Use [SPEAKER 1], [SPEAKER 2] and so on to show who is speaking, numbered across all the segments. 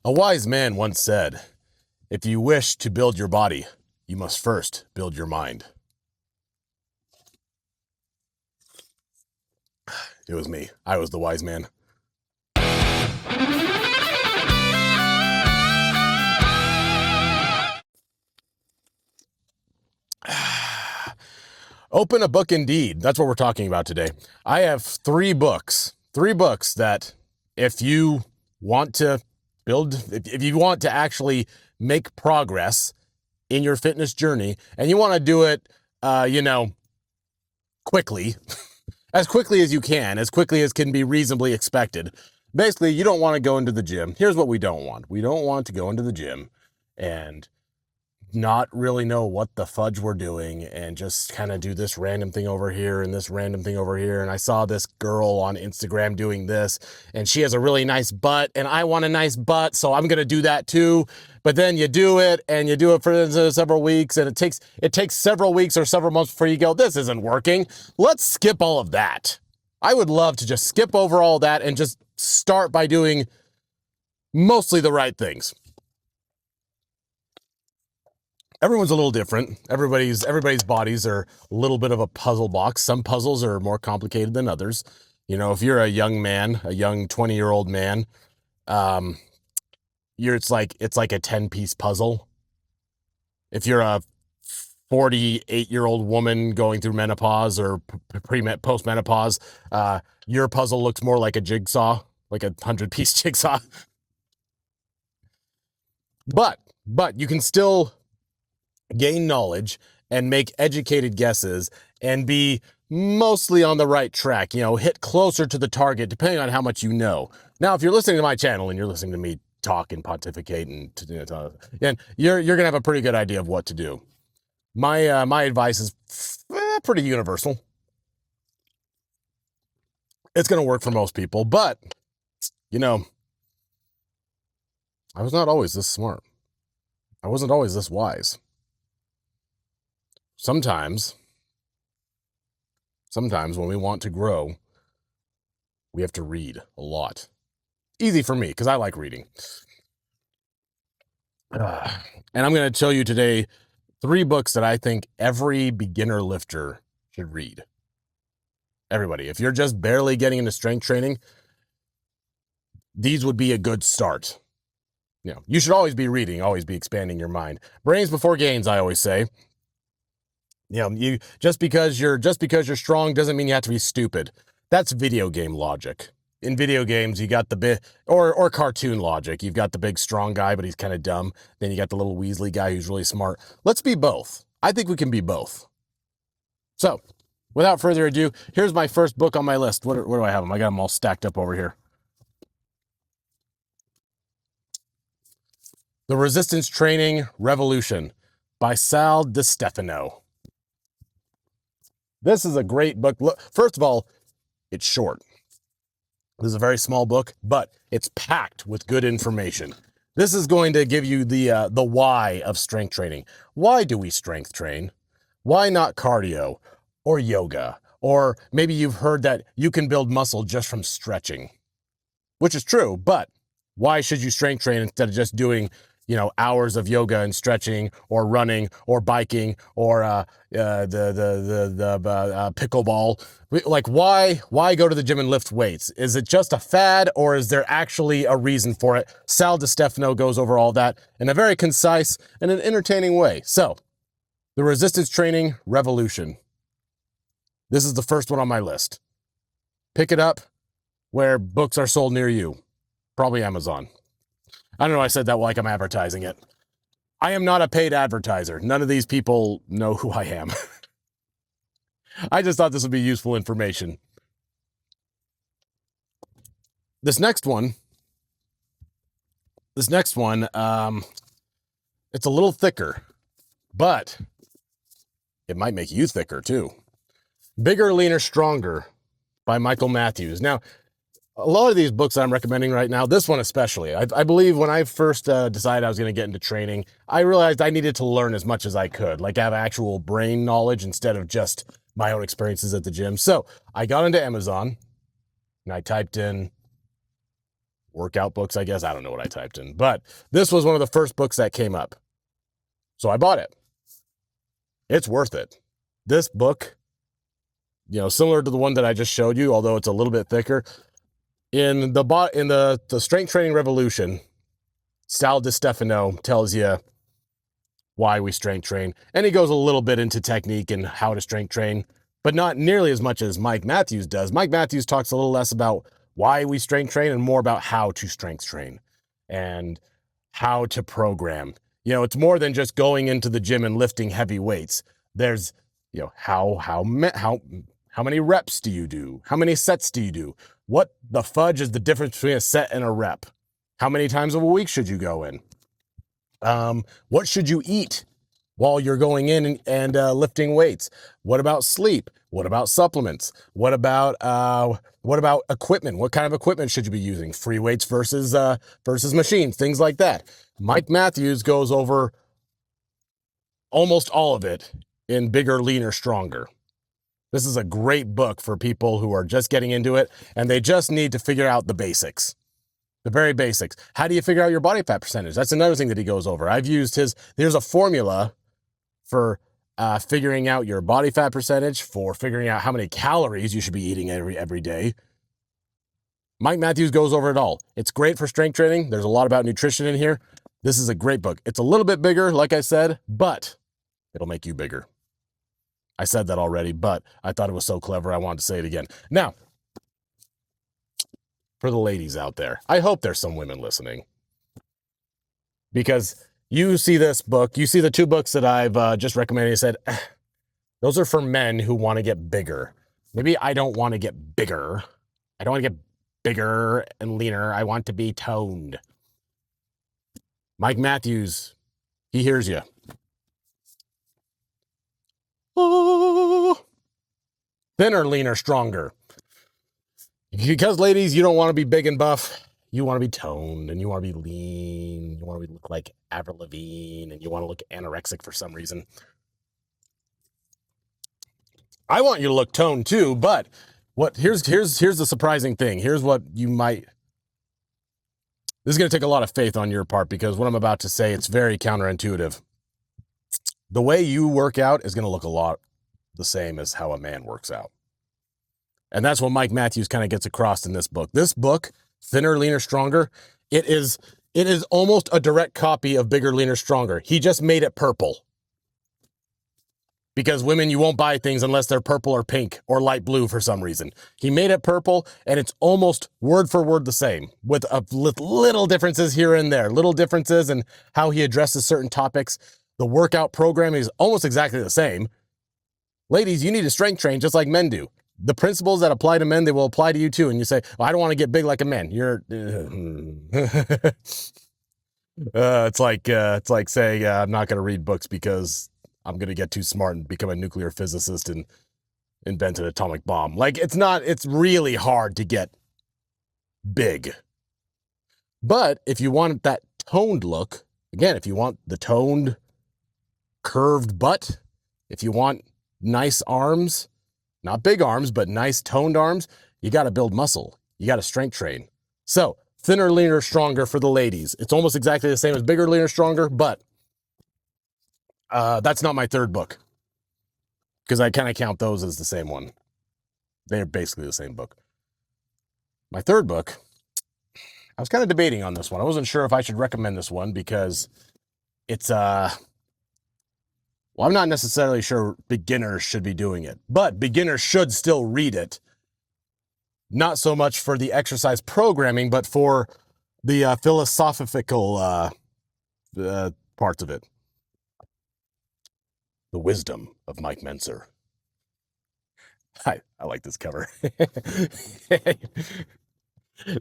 [SPEAKER 1] A wise man once said, if you wish to build your body, you must first build your mind. It was me. I was the wise man. Open a book indeed. That's what we're talking about today. I have three books that if you want to if you want to actually make progress in your fitness journey and you want to do it, quickly, as quickly as you can, as quickly as can be reasonably expected. Basically, you don't want to go into the gym. Here's what we don't want. We don't want to go into the gym and not really know what the fudge we're doing and just kind of do this random thing over here and this random thing over here. And I saw this girl on Instagram doing this and she has a really nice butt and I want a nice butt, so I'm going to do that too. But then you do it and you do it for several weeks and it takes several weeks or several months before you go, this isn't working. Let's skip all of that. I would love to just skip over all that and just start by doing mostly the right things. Everyone's a little different. Everybody's bodies are a little bit of a puzzle box. Some puzzles are more complicated than others. You know, if you're a young man, a young 20-year-old man, it's like a 10-piece puzzle. If you're a 48-year-old woman going through menopause or post-menopause, your puzzle looks more like a jigsaw, like a 100-piece jigsaw. But you can still gain knowledge and make educated guesses and be mostly on the right track, hit closer to the target depending on how much you know. Now, if you're listening to my channel and you're listening to me talk and pontificate and you're going to have a pretty good idea of what to do. My advice is pretty universal. It's going to work for most people, but I was not always this smart. I wasn't always this wise. Sometimes when we want to grow, we have to read a lot. Easy for me, because I like reading. And I'm going to tell you today 3 books that I think every beginner lifter should read. Everybody, if you're just barely getting into strength training, these would be a good start. You should always be reading, always be expanding your mind. Brains before gains, I always say. You just because you're strong doesn't mean you have to be stupid. That's video game logic. In video games, you got the big or cartoon logic. You've got the big strong guy, but he's kind of dumb. Then you got the little Weasley guy who's really smart. Let's be both. I think we can be both. So, without further ado, here's my first book on my list. Where do I have them? I got them all stacked up over here. The Resistance Training Revolution by Sal DiStefano. This is a great book. Look, first of all, it's short. This is a very small book, but it's packed with good information. This is going to give you the why of strength training. Why do we strength train? Why not cardio or yoga? Or maybe you've heard that you can build muscle just from stretching, which is true, but why should you strength train instead of just doing hours of yoga and stretching or running or biking or pickleball? Like, why go to the gym and lift weights? Is it just a fad or is there actually a reason for it? Sal DiStefano goes over all that in a very concise and an entertaining way. So, the Resistance Training Revolution. This is the first one on my list. Pick it up where books are sold near you. Probably Amazon. I don't know, I said that like I'm advertising it. I am not a paid advertiser. None of these people know who I am. I just thought this would be useful information. This next one, it's a little thicker, but it might make you thicker too. Bigger, Leaner, Stronger by Michael Matthews. Now, a lot of these books I'm recommending right now, this one especially, I believe when I first decided I was going to get into training, I realized I needed to learn as much as I could, like have actual brain knowledge instead of just my own experiences at the gym. So I got into Amazon and I typed in workout books, I guess. I don't know what I typed in, but this was one of the first books that came up. So I bought it. It's worth it. This book, similar to the one that I just showed you, although it's a little bit thicker, in the Strength Training Revolution, Sal Stefano tells you why we strength train, and he goes a little bit into technique and how to strength train, but not nearly as much as Mike Matthews does. Mike Matthews talks a little less about why we strength train and more about how to strength train and how to program. It's more than just going into the gym and lifting heavy weights. There's, how many reps do you do? How many sets do you do? What the fudge is the difference between a set and a rep? How many times a week should you go in? What should you eat while you're going in and lifting weights? What about sleep? What about supplements? What about equipment? What kind of equipment should you be using? Free weights versus machines, things like that. Mike Matthews goes over almost all of it in Bigger, Leaner, Stronger. This is a great book for people who are just getting into it and they just need to figure out the basics. The very basics. How do you figure out your body fat percentage? That's another thing that he goes over. I've used there's a formula for figuring out your body fat percentage, for figuring out how many calories you should be eating every day. Mike Matthews goes over it all. It's great for strength training. There's a lot about nutrition in here. This is a great book. It's a little bit bigger, like I said, but it'll make you bigger. I said that already, but I thought it was so clever I wanted to say it again. Now, for the ladies out there, I hope there's some women listening, because you see this book, you see the two books that I've just recommended. I said, those are for men who want to get bigger. Maybe I don't want to get bigger. I don't want to get bigger and leaner. I want to be toned. Mike Matthews, he hears you. Oh. Thinner, leaner, stronger. Because, ladies, you don't want to be big and buff. You want to be toned, and you want to be lean. You want to look like Avril Lavigne, and you want to look anorexic for some reason. I want you to look toned too, but here's the surprising thing. Here's what you might. This is going to take a lot of faith on your part, because what I'm about to say, it's very counterintuitive. The way you work out is going to look a lot the same as how a man works out. And that's what Mike Matthews kind of gets across in this book. This book, Thinner, Leaner, Stronger, it is almost a direct copy of Bigger, Leaner, Stronger. He just made it purple. Because women, you won't buy things unless they're purple or pink or light blue for some reason. He made it purple, and it's almost word for word the same, with little differences here and there, little differences in how he addresses certain topics. The workout program is almost exactly the same. Ladies, you need to strength train just like men do. The principles that apply to men, they will apply to you too. And you say, well, I don't want to get big like a man. It's like saying, I'm not going to read books because I'm going to get too smart and become a nuclear physicist and invent an atomic bomb. It's really hard to get big. But if you want that toned look, again, if you want the toned, curved butt, if you want nice arms, not big arms, but nice toned arms, you got to build muscle. You got to strength train. So, Thinner, Leaner, Stronger for the ladies. It's almost exactly the same as Bigger, Leaner, Stronger, but that's not my third book, because I kind of count those as the same one. They're basically the same book. My third book, I was kind of debating on this one. I wasn't sure if I should recommend this one because it's well, I'm not necessarily sure beginners should be doing it, but beginners should still read it. Not so much for the exercise programming, but for the philosophical parts of it. The Wisdom of Mike Mentzer. I like this cover.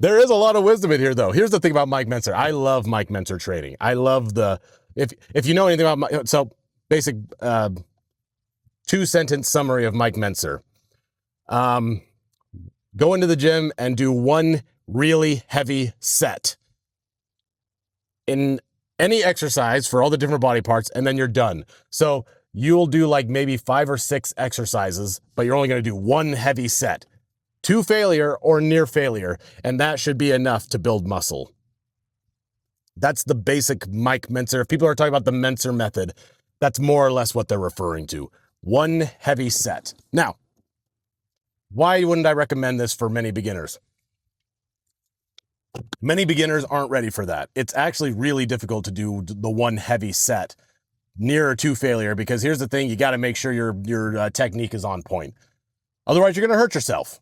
[SPEAKER 1] There is a lot of wisdom in here, though. Here's the thing about Mike Mentzer. I love Mike Mentzer training. I love if you know anything about basic 2-sentence summary of Mike Mentzer. Go into the gym and do one really heavy set in any exercise for all the different body parts, and then you're done. So you'll do like maybe 5 or 6 exercises, but you're only going to do one heavy set. to failure or near failure, and that should be enough to build muscle. That's the basic Mike Mentzer. If people are talking about the Mentzer method, that's more or less what they're referring to. One heavy set. Now, why wouldn't I recommend this for many beginners? Many beginners aren't ready for that. It's actually really difficult to do the one heavy set nearer to failure, because here's the thing, you got to make sure your technique is on point. Otherwise, you're going to hurt yourself.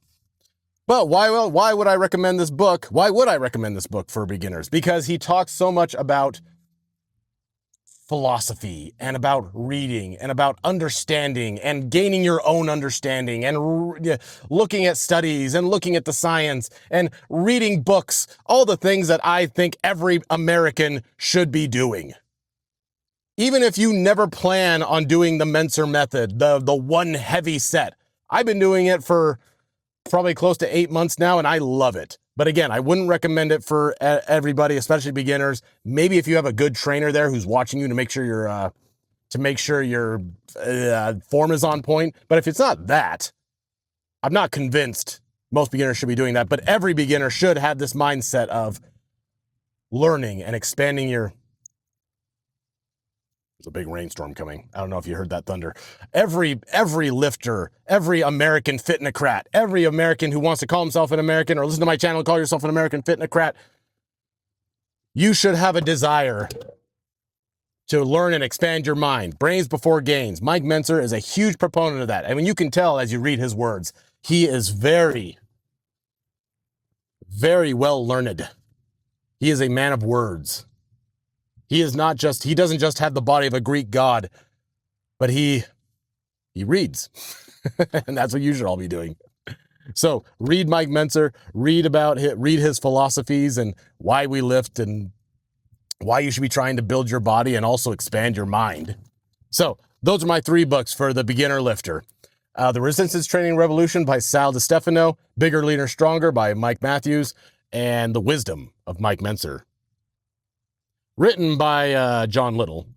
[SPEAKER 1] But why would I recommend this book? Why would I recommend this book for beginners? Because he talks so much about philosophy and about reading and about understanding and gaining your own understanding and looking at studies and looking at the science and reading books, all the things that I think every American should be doing. Even if you never plan on doing the Mentzer method, the one heavy set. I've been doing it for probably close to 8 months now, and I love it. But again, I wouldn't recommend it for everybody, especially beginners. Maybe if you have a good trainer there who's watching you to make sure your form is on point. But if it's not that, I'm not convinced most beginners should be doing that. But every beginner should have this mindset of learning and expanding your... There's a big rainstorm coming. I don't know if you heard that thunder. Every lifter, every American fitnocrat, every American who wants to call himself an American or listen to my channel and call yourself an American fitnocrat, you should have a desire to learn and expand your mind. Brains before gains. Mike Mentzer is a huge proponent of that. I mean, you can tell as you read his words, he is very, very well learned. He is a man of words. He doesn't just have the body of a Greek god, but he reads. And that's what you should all be doing. So read Mike Mentzer, read his philosophies and why we lift and why you should be trying to build your body and also expand your mind. So those are my 3 books for the beginner lifter. The Resistance Training Revolution by Sal DiStefano, Bigger, Leaner, Stronger by Mike Matthews, and The Wisdom of Mike Mentzer, written by John Little.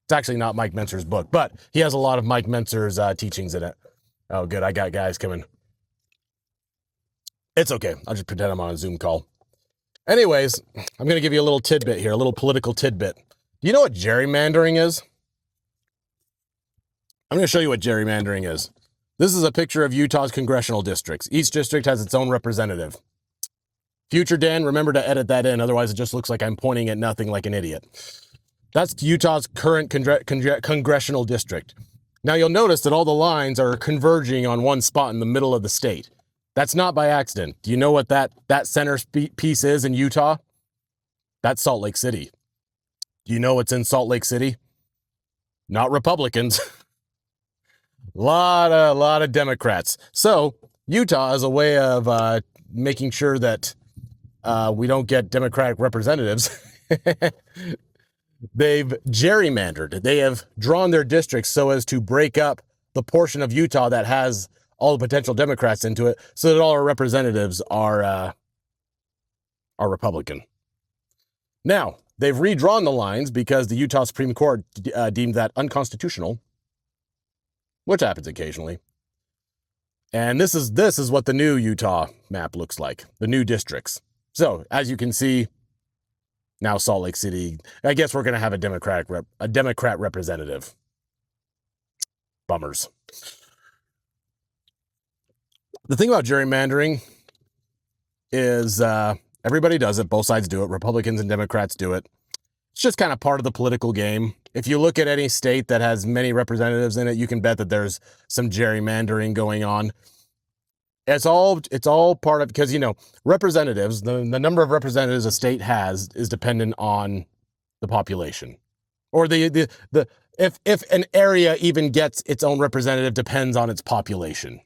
[SPEAKER 1] It's actually not Mike Mentzer's book, but he has a lot of Mike Mentzer's teachings in it. Oh, good. I got guys coming. It's okay. I'll just pretend I'm on a Zoom call. Anyways, I'm going to give you a little tidbit here, a little political tidbit. Do you know what gerrymandering is? I'm going to show you what gerrymandering is. This is a picture of Utah's congressional districts. Each district has its own representative. Future Dan, remember to edit that in, otherwise it just looks like I'm pointing at nothing like an idiot. That's Utah's current congressional district. Now you'll notice that all the lines are converging on one spot in the middle of the state. That's not by accident. Do you know what that center piece is in Utah? That's Salt Lake City. Do you know what's in Salt Lake City? Not Republicans. lot of Democrats. So Utah is a way of making sure that we don't get Democratic representatives. They've gerrymandered. They have drawn their districts so as to break up the portion of Utah that has all the potential Democrats into it, so that all our representatives are Republican. Now, they've redrawn the lines because the Utah Supreme Court deemed that unconstitutional, which happens occasionally. And this is what the new Utah map looks like, the new districts. So, as you can see, now Salt Lake City, I guess we're going to have a Democrat representative. Bummers. The thing about gerrymandering is everybody does it. Both sides do it. Republicans and Democrats do it. It's just kind of part of the political game. If you look at any state that has many representatives in it, you can bet that there's some gerrymandering going on. It's all part of, because, you know, representatives, the number of representatives a state has is dependent on the population. Or if an area even gets its own representative depends on its population.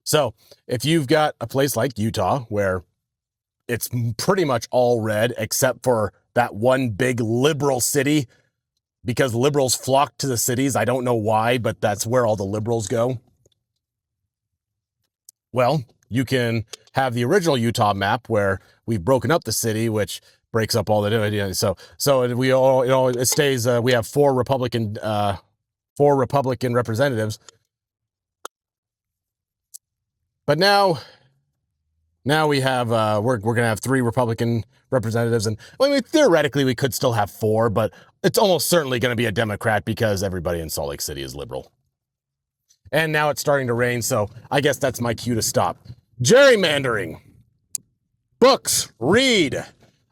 [SPEAKER 1] So if you've got a place like Utah where it's pretty much all red except for that one big liberal city, because liberals flock to the cities. I don't know why, but that's where all the liberals go. Well, you can have the original Utah map where we've broken up the city, which breaks up all the, so it stays. We have four Republican representatives. But now we have we're gonna have 3 Republican representatives, and I mean, theoretically we could still have 4, but it's almost certainly going to be a Democrat because everybody in Salt Lake City is liberal. And now it's starting to rain, so I guess that's my cue to stop. Gerrymandering. Books. Read.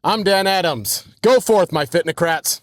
[SPEAKER 1] I'm Dan Adams. Go forth, my fitnocrats.